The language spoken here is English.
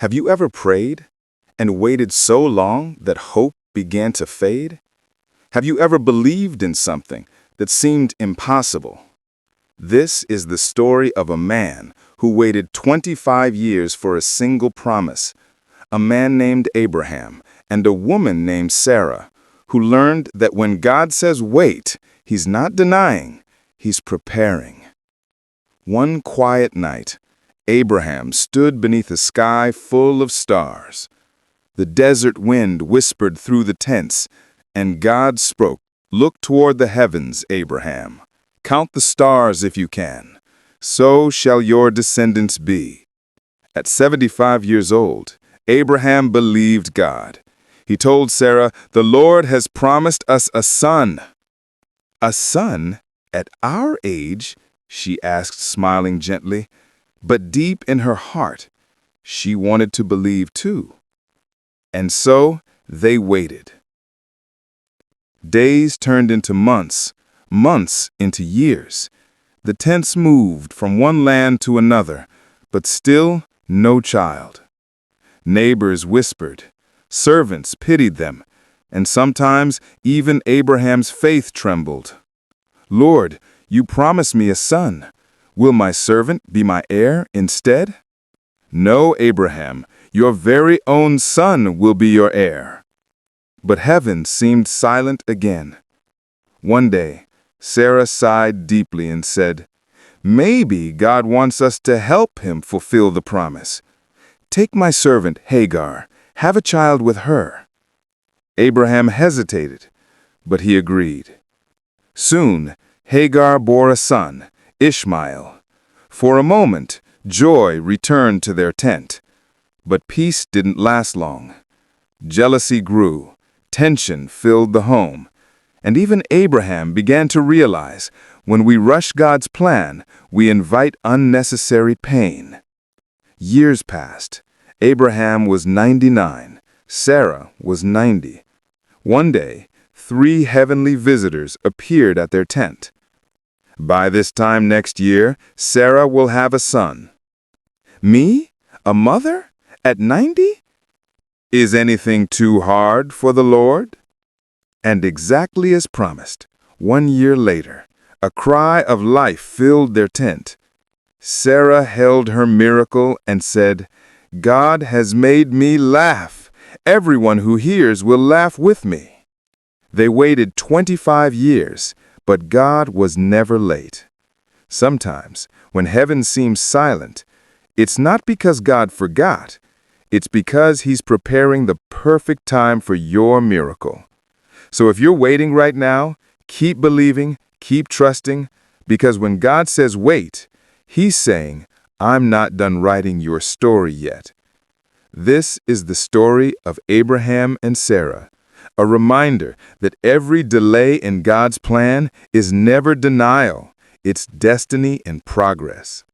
Have you ever prayed and waited so long that hope began to fade? Have you ever believed in something that seemed impossible? This is the story of a man who waited 25 years for a single promise, a man named Abraham and a woman named Sarah, who learned that when God says wait, he's not denying, he's preparing. One quiet night, Abraham stood beneath a sky full of stars. The desert wind whispered through the tents, and God spoke, "Look toward the heavens, Abraham. Count the stars if you can. So shall your descendants be." At 75 years old, Abraham believed God. He told Sarah, "The Lord has promised us a son." "A son? At our age?" she asked, smiling gently. But deep in her heart, she wanted to believe too. And so they waited. Days turned into months, months into years. The tents moved from one land to another, but still no child. Neighbors whispered, servants pitied them, and sometimes even Abraham's faith trembled. "Lord, you promised me a son. Will my servant be my heir instead?" "No, Abraham, your very own son will be your heir." But heaven seemed silent again. One day, Sarah sighed deeply and said, "Maybe God wants us to help him fulfill the promise. Take my servant Hagar, have a child with her." Abraham hesitated, but he agreed. Soon, Hagar bore a son, Ishmael. For a moment, joy returned to their tent. But peace didn't last long. Jealousy grew, tension filled the home, and even Abraham began to realize when we rush God's plan, we invite unnecessary pain. Years passed. Abraham was 99. Sarah was 90. One day, 3 heavenly visitors appeared at their tent. "By this time next year, Sarah will have a son." "Me? A mother? At 90? Is anything too hard for the Lord?" And exactly as promised, 1 year later, a cry of life filled their tent. Sarah held her miracle and said, "God has made me laugh. Everyone who hears will laugh with me." They waited 25 years, but God was never late. Sometimes, when heaven seems silent, it's not because God forgot. It's because he's preparing the perfect time for your miracle. So if you're waiting right now, keep believing, keep trusting, because when God says wait, he's saying, "I'm not done writing your story yet." This is the story of Abraham and Sarah, a reminder that every delay in God's plan is never denial, it's destiny in progress.